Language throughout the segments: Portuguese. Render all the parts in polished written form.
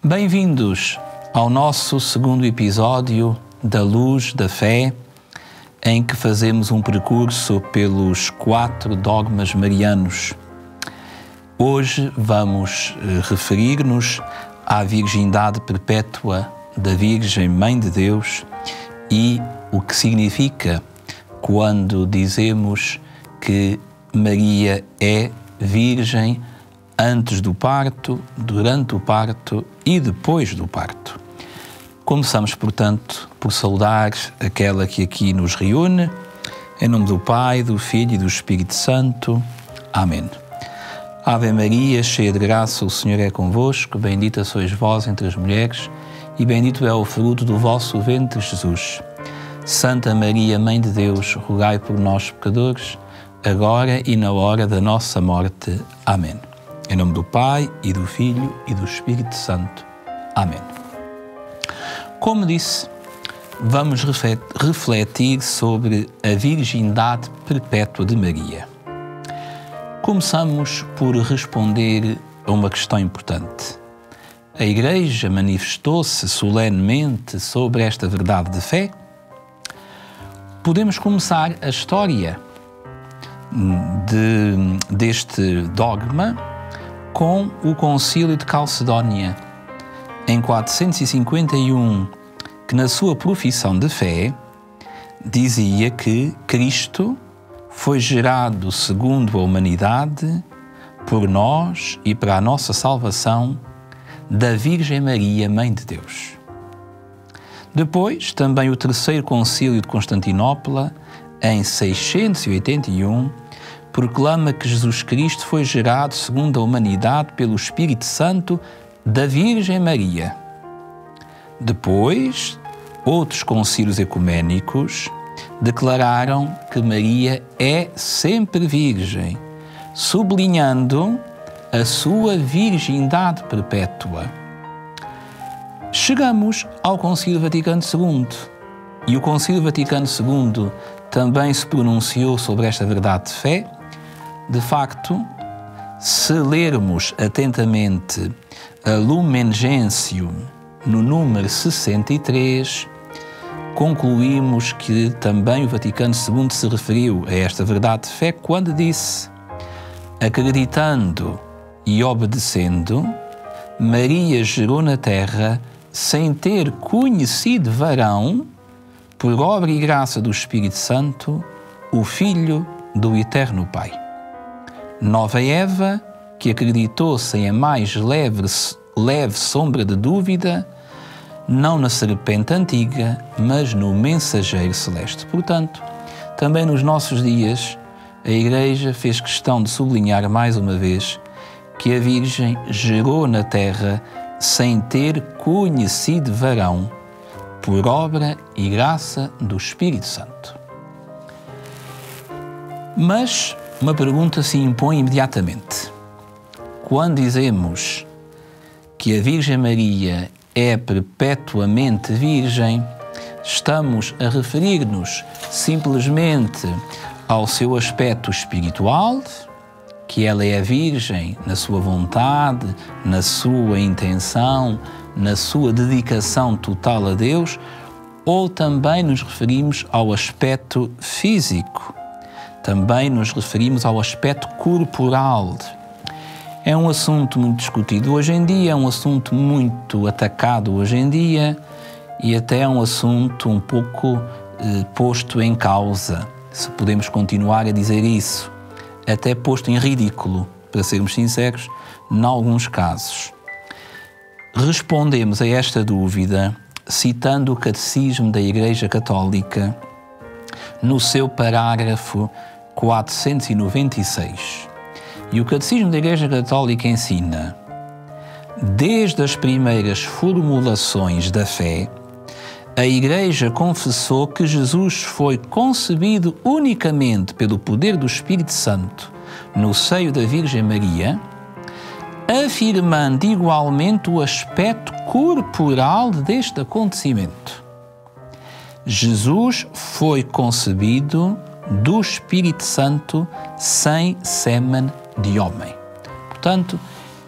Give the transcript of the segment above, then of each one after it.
Bem-vindos ao nosso segundo episódio da Luz da Fé, em que fazemos um percurso pelos 4 dogmas marianos. Hoje vamos referir-nos à virgindade perpétua da Virgem Mãe de Deus e o que significa quando dizemos que Maria é virgem antes do parto, durante o parto e depois do parto. Começamos, portanto, por saudar aquela que aqui nos reúne, em nome do Pai, do Filho e do Espírito Santo. Amém. Ave Maria, cheia de graça, o Senhor é convosco, bendita sois vós entre as mulheres, e bendito é o fruto do vosso ventre, Jesus. Santa Maria, Mãe de Deus, rogai por nós, pecadores, agora e na hora da nossa morte. Amém. Em nome do Pai, e do Filho, e do Espírito Santo. Amém. Como disse, vamos refletir sobre a virgindade perpétua de Maria. Começamos por responder a uma questão importante. A Igreja manifestou-se solenemente sobre esta verdade de fé? Podemos começar a história deste dogma com o Concílio de Calcedónia, em 451, que na sua profissão de fé dizia que Cristo foi gerado segundo a humanidade por nós e para a nossa salvação da Virgem Maria, Mãe de Deus. Depois, também o Terceiro Concílio de Constantinopla, em 681, proclama que Jesus Cristo foi gerado segundo a humanidade pelo Espírito Santo da Virgem Maria. Depois, outros concílios ecuménicos declararam que Maria é sempre virgem, sublinhando a sua virgindade perpétua. Chegamos ao Concílio Vaticano II, e o Concílio Vaticano II também se pronunciou sobre esta verdade de fé. De facto, se lermos atentamente a Lumen Gentium no número 63, concluímos que também o Vaticano II se referiu a esta verdade de fé quando disse: acreditando e obedecendo, Maria gerou na terra, sem ter conhecido varão, por obra e graça do Espírito Santo, o Filho do Eterno Pai. Nova Eva, que acreditou sem a mais leve sombra de dúvida, não na serpente antiga, mas no mensageiro celeste. Portanto, também nos nossos dias, a Igreja fez questão de sublinhar mais uma vez que a Virgem gerou na terra sem ter conhecido varão, por obra e graça do Espírito Santo. Mas uma pergunta se impõe imediatamente. Quando dizemos que a Virgem Maria é perpetuamente virgem, estamos a referir-nos simplesmente ao seu aspecto espiritual, que ela é virgem na sua vontade, na sua intenção, na sua dedicação total a Deus, ou também nos referimos ao aspecto físico? Também nos referimos ao aspecto corporal. É um assunto muito discutido hoje em dia, é um assunto muito atacado hoje em dia e até é um assunto um pouco posto em causa, se podemos continuar a dizer isso, até posto em ridículo, para sermos sinceros, em alguns casos. Respondemos a esta dúvida citando o Catecismo da Igreja Católica no seu parágrafo 496. E o Catecismo da Igreja Católica ensina: desde as primeiras formulações da fé, a Igreja confessou que Jesus foi concebido unicamente pelo poder do Espírito Santo no seio da Virgem Maria, afirmando igualmente o aspecto corporal deste acontecimento. Jesus foi concebido do Espírito Santo sem sêmen de homem. Portanto,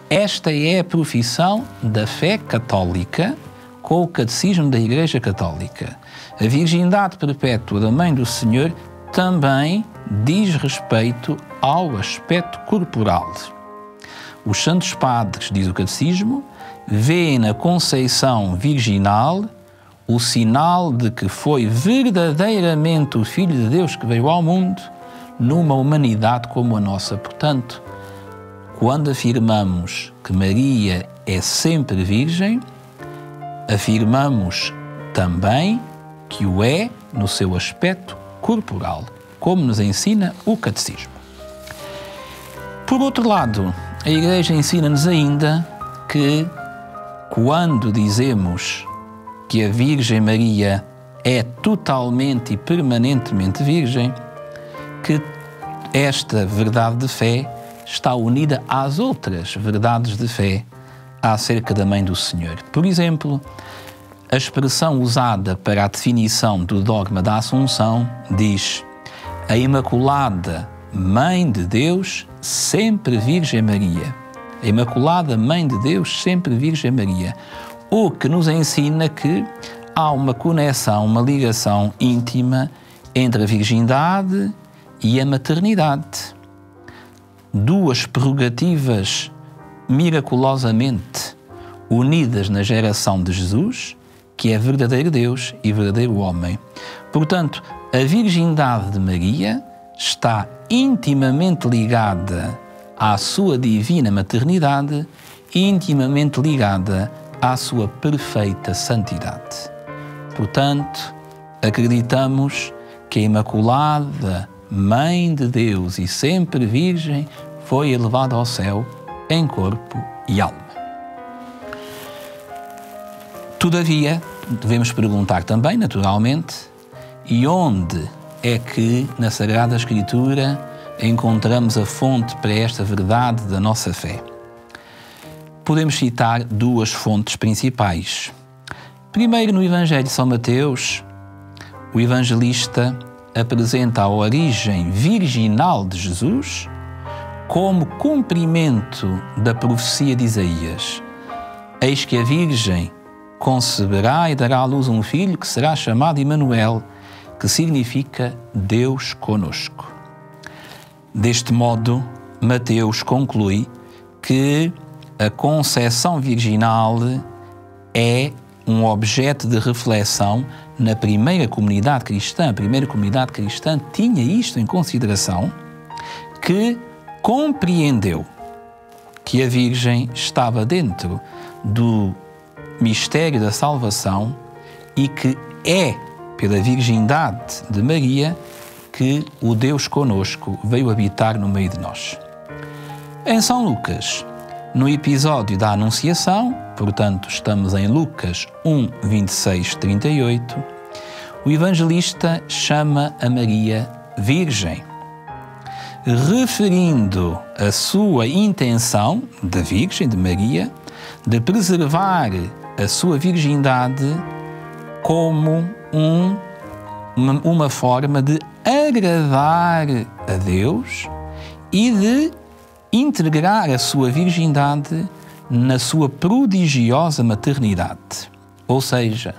Esta é a profissão da fé católica com o Catecismo da Igreja Católica. A virgindade perpétua da Mãe do Senhor também diz respeito ao aspecto corporal. Os santos padres, diz o Catecismo, veem na conceição virginal o sinal de que foi verdadeiramente o Filho de Deus que veio ao mundo numa humanidade como a nossa. Portanto, quando afirmamos que Maria é sempre virgem, afirmamos também que o é no seu aspecto corporal, como nos ensina o Catecismo. Por outro lado, a Igreja ensina-nos ainda que, quando dizemos que a Virgem Maria é totalmente e permanentemente virgem, que esta verdade de fé está unida às outras verdades de fé acerca da Mãe do Senhor. Por exemplo, a expressão usada para a definição do dogma da Assunção diz: a Imaculada Mãe de Deus, sempre Virgem Maria. A Imaculada Mãe de Deus, sempre Virgem Maria. O que nos ensina que há uma conexão, uma ligação íntima entre a virgindade e a maternidade. Duas prerrogativas miraculosamente unidas na geração de Jesus, que é verdadeiro Deus e verdadeiro homem. Portanto, a virgindade de Maria está intimamente ligada à sua divina maternidade e intimamente ligada à sua perfeita santidade. Portanto, acreditamos que a Imaculada Mãe de Deus e sempre Virgem foi elevada ao céu em corpo e alma. Todavia, devemos perguntar também, naturalmente, e onde é que na Sagrada Escritura encontramos a fonte para esta verdade da nossa fé? Podemos citar duas fontes principais. Primeiro, no Evangelho de São Mateus, o evangelista apresenta a origem virginal de Jesus como cumprimento da profecia de Isaías. Eis que a Virgem conceberá e dará à luz um filho que será chamado Emanuel, que significa Deus conosco. Deste modo, Mateus conclui que a concepção virginal é um objeto de reflexão na primeira comunidade cristã. A primeira comunidade cristã tinha isto em consideração, que compreendeu que a Virgem estava dentro do mistério da salvação e que é pela virgindade de Maria que o Deus conosco veio habitar no meio de nós. Em São Lucas, no episódio da Anunciação, portanto estamos em Lucas 1, 26, 38, o evangelista chama a Maria Virgem, referindo a sua intenção, da Virgem, de Maria, de preservar a sua virgindade como uma forma de agradar a Deus e de integrar a sua virgindade na sua prodigiosa maternidade. Ou seja,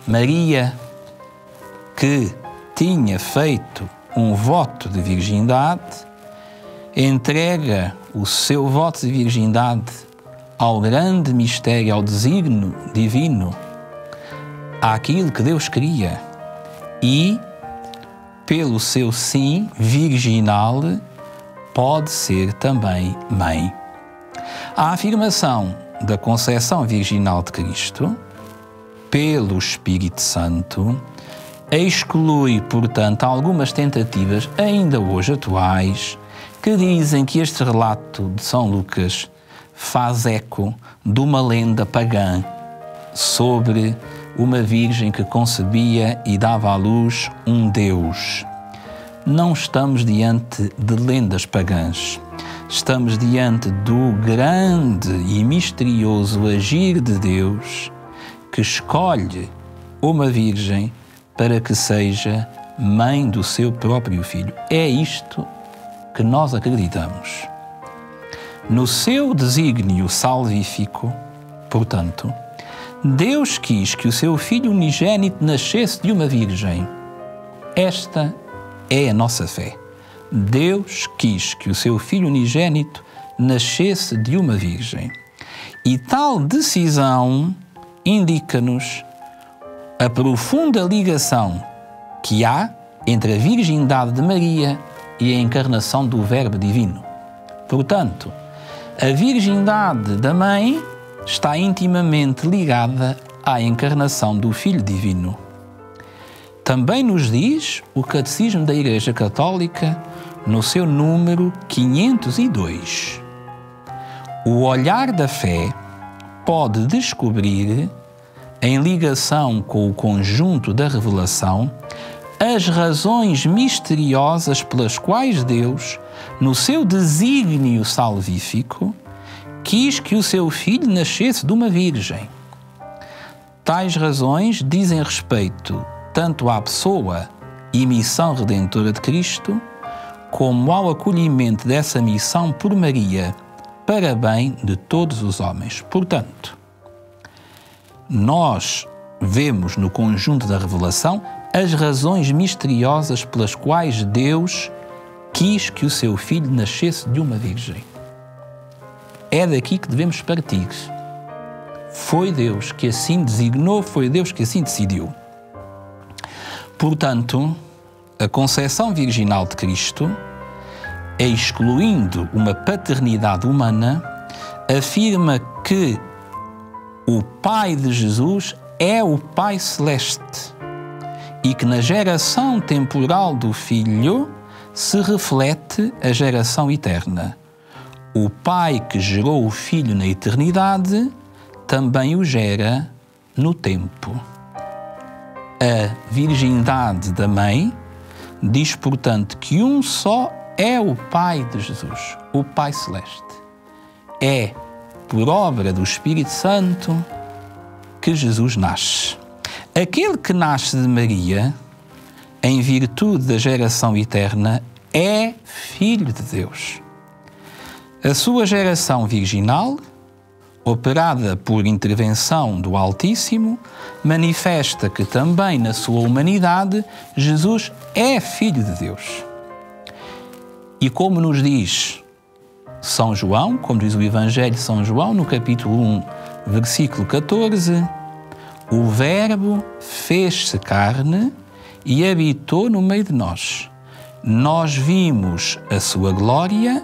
Maria, que tinha feito um voto de virgindade, entrega o seu voto de virgindade ao grande mistério, ao desígnio divino, àquilo que Deus queria, e, pelo seu sim virginal, pode ser também mãe. A afirmação da concepção virginal de Cristo, pelo Espírito Santo, exclui, portanto, algumas tentativas, ainda hoje atuais, que dizem que este relato de São Lucas faz eco de uma lenda pagã sobre uma virgem que concebia e dava à luz um Deus. Não estamos diante de lendas pagãs. Estamos diante do grande e misterioso agir de Deus que escolhe uma virgem para que seja mãe do seu próprio filho. É isto que nós acreditamos. No seu desígnio salvífico, portanto, Deus quis que o seu Filho unigênito nascesse de uma virgem. Esta é a nossa fé. Deus quis que o seu Filho unigênito nascesse de uma virgem. E tal decisão indica-nos a profunda ligação que há entre a virgindade de Maria e a encarnação do Verbo Divino. Portanto, a virgindade da Mãe está intimamente ligada à encarnação do Filho Divino. Também nos diz o Catecismo da Igreja Católica, no seu número 502. O olhar da fé pode descobrir, em ligação com o conjunto da revelação, as razões misteriosas pelas quais Deus, no seu desígnio salvífico, quis que o seu Filho nascesse de uma virgem. Tais razões dizem respeito tanto à pessoa e missão redentora de Cristo, como ao acolhimento dessa missão por Maria, para bem de todos os homens. Portanto, nós vemos no conjunto da revelação as razões misteriosas pelas quais Deus quis que o seu Filho nascesse de uma virgem. É daqui que devemos partir. Foi Deus que assim designou, foi Deus que assim decidiu. Portanto, a concepção virginal de Cristo, excluindo uma paternidade humana, afirma que o Pai de Jesus é o Pai Celeste e que na geração temporal do Filho se reflete a geração eterna. O Pai que gerou o Filho na eternidade também o gera no tempo. A virgindade da Mãe diz, portanto, que um só é o Pai de Jesus, o Pai Celeste. É por obra do Espírito Santo que Jesus nasce. Aquele que nasce de Maria, em virtude da geração eterna, é Filho de Deus. A sua geração virginal, operada por intervenção do Altíssimo, manifesta que também na sua humanidade Jesus é Filho de Deus. E como nos diz São João, como diz o Evangelho de São João, no capítulo 1, versículo 14, o Verbo fez-se carne e habitou no meio de nós. Nós vimos a sua glória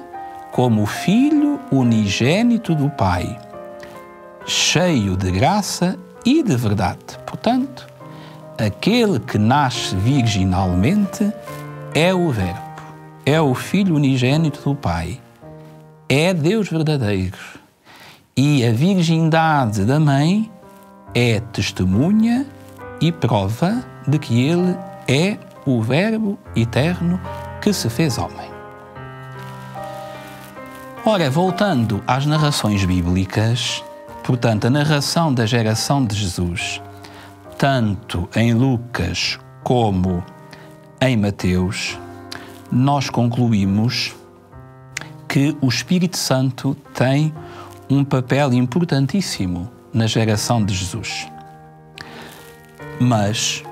como o Filho unigênito do Pai, cheio de graça e de verdade. Portanto, aquele que nasce virginalmente é o Verbo, é o Filho unigênito do Pai, é Deus verdadeiro. E a virgindade da Mãe é testemunha e prova de que Ele é o Verbo eterno que se fez homem. Ora, voltando às narrações bíblicas, portanto, a narração da geração de Jesus, tanto em Lucas como em Mateus, nós concluímos que o Espírito Santo tem um papel importantíssimo na geração de Jesus. Mas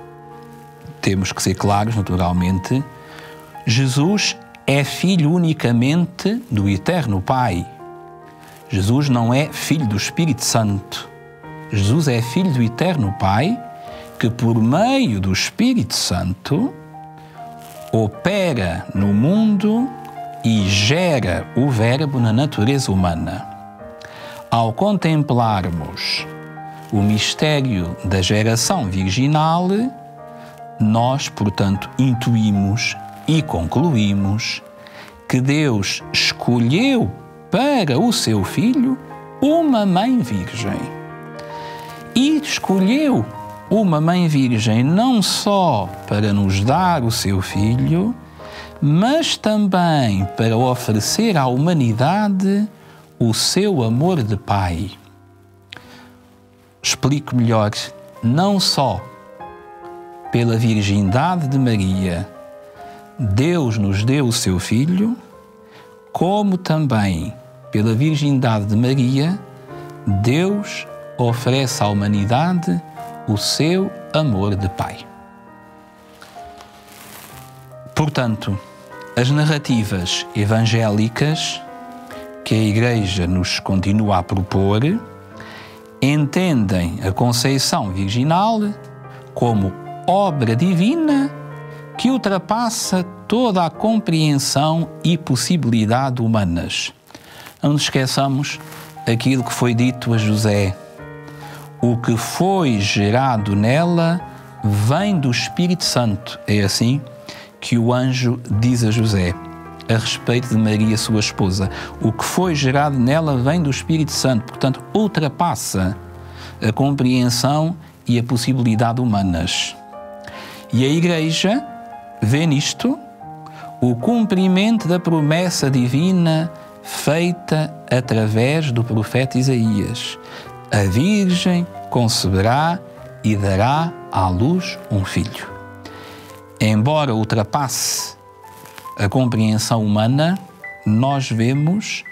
temos que ser claros, naturalmente, Jesus é filho unicamente do Eterno Pai. Jesus não é filho do Espírito Santo. Jesus é filho do Eterno Pai, que por meio do Espírito Santo opera no mundo e gera o Verbo na natureza humana. Ao contemplarmos o mistério da geração virginal, nós, portanto, intuímos e concluímos que Deus escolheu para o seu Filho uma mãe virgem. E escolheu uma mãe virgem não só para nos dar o seu Filho, mas também para oferecer à humanidade o seu amor de Pai. Explico melhor, não só pela virgindade de Maria, Deus nos deu o seu Filho, como também pela virgindade de Maria, Deus oferece à humanidade o seu amor de Pai. Portanto, as narrativas evangélicas que a Igreja nos continua a propor entendem a conceição virginal como obra divina que ultrapassa toda a compreensão e possibilidade humanas. Não nos esqueçamos aquilo que foi dito a José. O que foi gerado nela vem do Espírito Santo. É assim que o anjo diz a José, a respeito de Maria, sua esposa. O que foi gerado nela vem do Espírito Santo, portanto, ultrapassa a compreensão e a possibilidade humanas. E a Igreja vê nisto o cumprimento da promessa divina feita através do profeta Isaías. A Virgem conceberá e dará à luz um filho. Embora ultrapasse a compreensão humana, nós vemos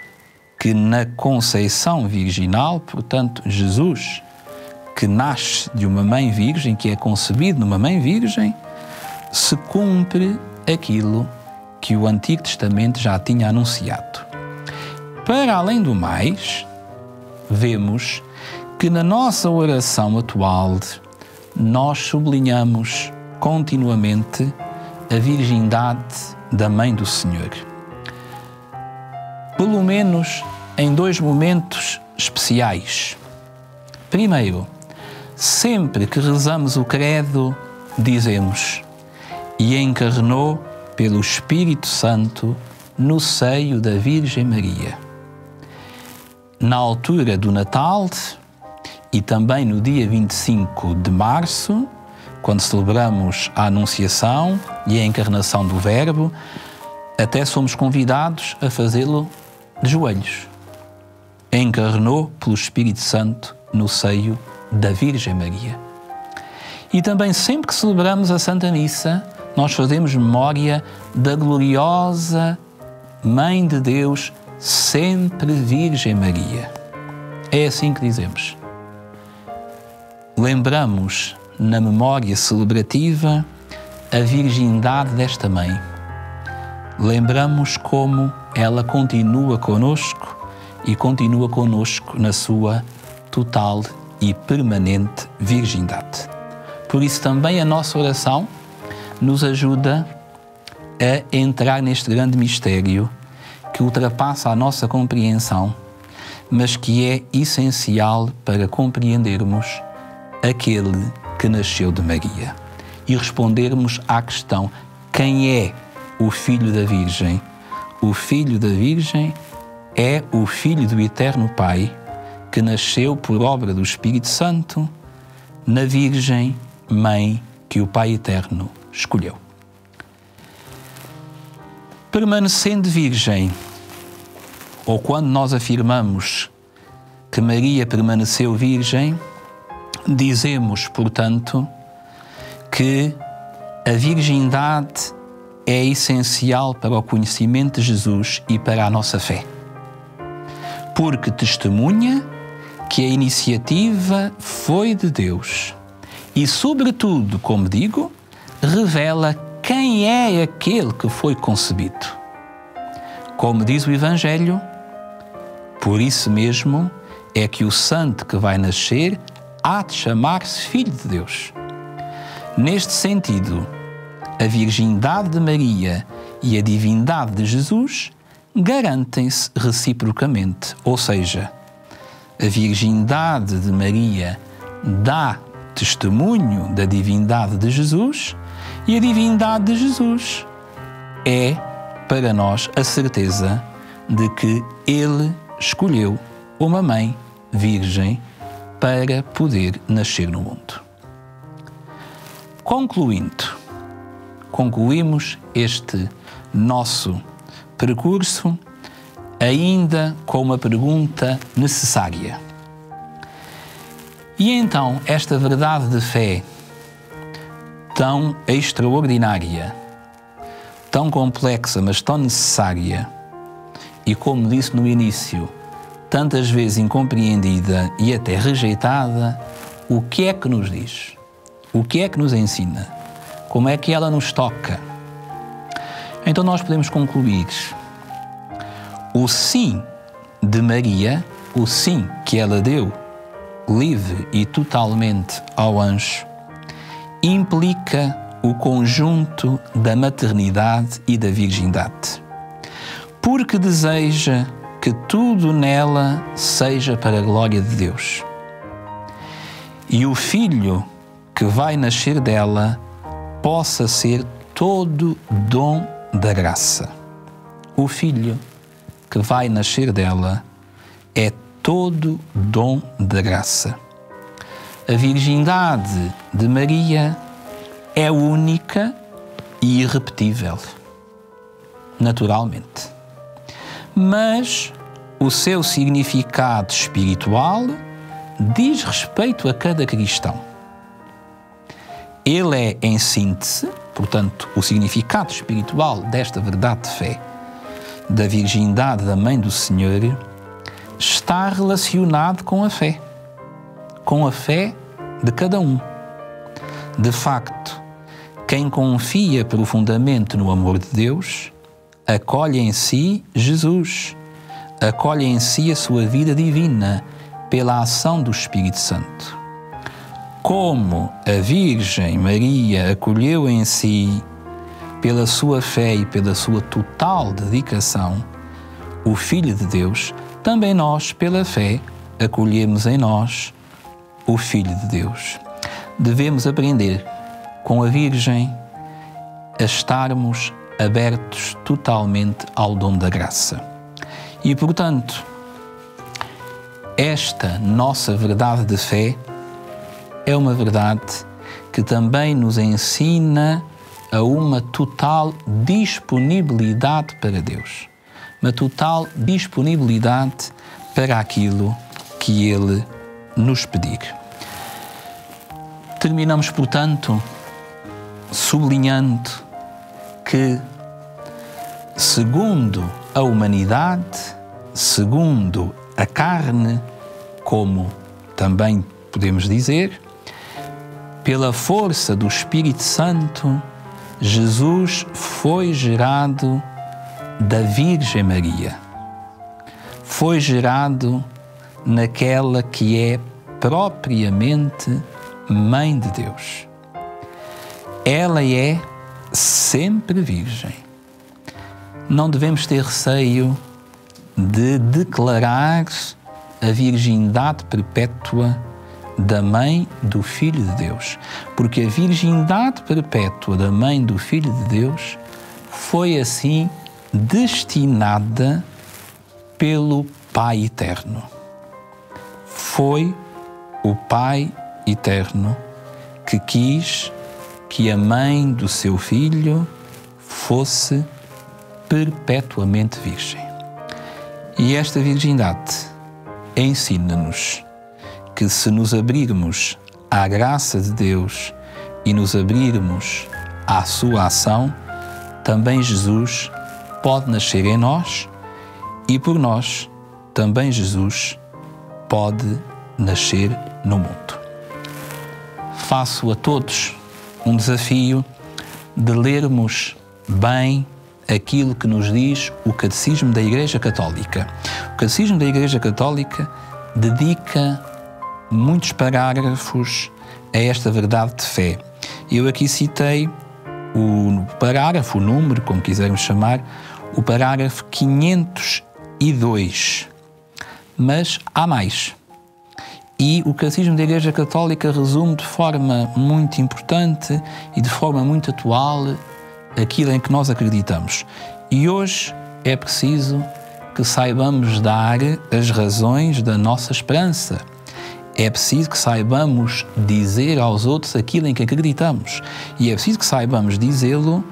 que na conceição virginal, portanto, Jesus, que nasce de uma mãe virgem, que é concebido numa mãe virgem, se cumpre aquilo que o Antigo Testamento já tinha anunciado. Para além do mais, vemos que na nossa oração atual nós sublinhamos continuamente a virgindade da Mãe do Senhor. Pelo menos em 2 momentos especiais. Primeiro, sempre que rezamos o credo, dizemos: e encarnou pelo Espírito Santo no seio da Virgem Maria. Na altura do Natal e também no dia 25 de março, quando celebramos a Anunciação e a encarnação do Verbo, até somos convidados a fazê-lo de joelhos. Encarnou pelo Espírito Santo no seio da Virgem Maria. E também sempre que celebramos a Santa Missa, nós fazemos memória da gloriosa Mãe de Deus, sempre Virgem Maria. É assim que dizemos. Lembramos na memória celebrativa a virgindade desta Mãe. Lembramos como ela continua conosco e continua conosco na sua total e permanente virgindade. Por isso também a nossa oração nos ajuda a entrar neste grande mistério que ultrapassa a nossa compreensão, mas que é essencial para compreendermos aquele que nasceu de Maria e respondermos à questão: quem é o Filho da Virgem? O Filho da Virgem é o Filho do Eterno Pai, que nasceu por obra do Espírito Santo na Virgem Mãe que o Pai Eterno escolheu. Permanecendo virgem, ou quando nós afirmamos que Maria permaneceu virgem, dizemos, portanto, que a virgindade é essencial para o conhecimento de Jesus e para a nossa fé, porque testemunha que a iniciativa foi de Deus e, sobretudo, como digo, revela quem é aquele que foi concebido. Como diz o Evangelho, por isso mesmo é que o santo que vai nascer há de chamar-se Filho de Deus. Neste sentido, a virgindade de Maria e a divindade de Jesus garantem-se reciprocamente, ou seja, a virgindade de Maria dá testemunho da divindade de Jesus e a divindade de Jesus é, para nós, a certeza de que Ele escolheu uma mãe virgem para poder nascer no mundo. Concluímos este nosso percurso ainda com uma pergunta necessária. E então, esta verdade de fé tão extraordinária, tão complexa, mas tão necessária, e, como disse no início, tantas vezes incompreendida e até rejeitada, o que é que nos diz? O que é que nos ensina? Como é que ela nos toca? Então nós podemos concluir: o sim de Maria, o sim que ela deu, livre e totalmente ao anjo, implica o conjunto da maternidade e da virgindade, porque deseja que tudo nela seja para a glória de Deus. E o filho que vai nascer dela possa ser todo dom da graça. O filho que vai nascer dela é todo dom da graça. A virgindade de Maria é única e irrepetível, naturalmente. Mas o seu significado espiritual diz respeito a cada cristão. Ele é, em síntese, portanto, o significado espiritual desta verdade de fé, da virgindade da Mãe do Senhor, está relacionado com a fé de cada um. De facto, quem confia profundamente no amor de Deus, acolhe em si Jesus, acolhe em si a sua vida divina pela ação do Espírito Santo. Como a Virgem Maria acolheu em si, pela sua fé e pela sua total dedicação, o Filho de Deus, também nós, pela fé, acolhemos em nós o Filho de Deus. Devemos aprender com a Virgem a estarmos abertos totalmente ao dom da graça. E, portanto, esta nossa verdade de fé é uma verdade que também nos ensina a uma total disponibilidade para Deus, uma total disponibilidade para aquilo que Ele nos pedir. Terminamos, portanto, sublinhando que, segundo a humanidade, segundo a carne, como também podemos dizer, pela força do Espírito Santo, Jesus foi gerado da Virgem Maria. Foi gerado naquela que é propriamente Mãe de Deus. Ela é sempre virgem. Não devemos ter receio de declarar a virgindade perpétua da Mãe do Filho de Deus, porque a virgindade perpétua da Mãe do Filho de Deus foi assim destinada pelo Pai Eterno. Foi o Pai Eterno que quis que a mãe do seu Filho fosse perpetuamente virgem. E esta virgindade ensina-nos que, se nos abrirmos à graça de Deus e nos abrirmos à sua ação, também Jesus pode nascer em nós e, por nós, também Jesus pode nascer no mundo. Faço a todos um desafio de lermos bem aquilo que nos diz o Catecismo da Igreja Católica. O Catecismo da Igreja Católica dedica muitos parágrafos a esta verdade de fé. Eu aqui citei o parágrafo, o número, como quisermos chamar, o parágrafo 502. Mas há mais. E o Catecismo da Igreja Católica resume de forma muito importante e de forma muito atual aquilo em que nós acreditamos. E hoje é preciso que saibamos dar as razões da nossa esperança. É preciso que saibamos dizer aos outros aquilo em que acreditamos. E é preciso que saibamos dizê-lo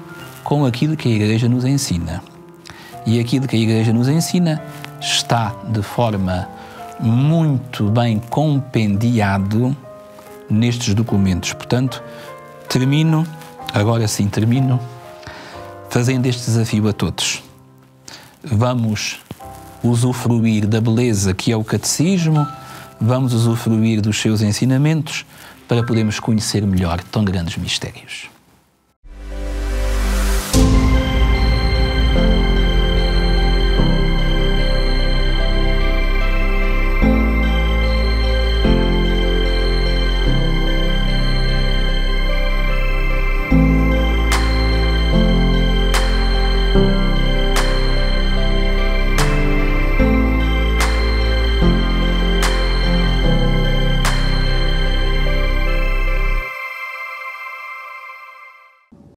com aquilo que a Igreja nos ensina. E aquilo que a Igreja nos ensina está de forma muito bem compendiado nestes documentos. Portanto, termino, fazendo este desafio a todos. Vamos usufruir da beleza que é o catecismo, vamos usufruir dos seus ensinamentos para podermos conhecer melhor tão grandes mistérios.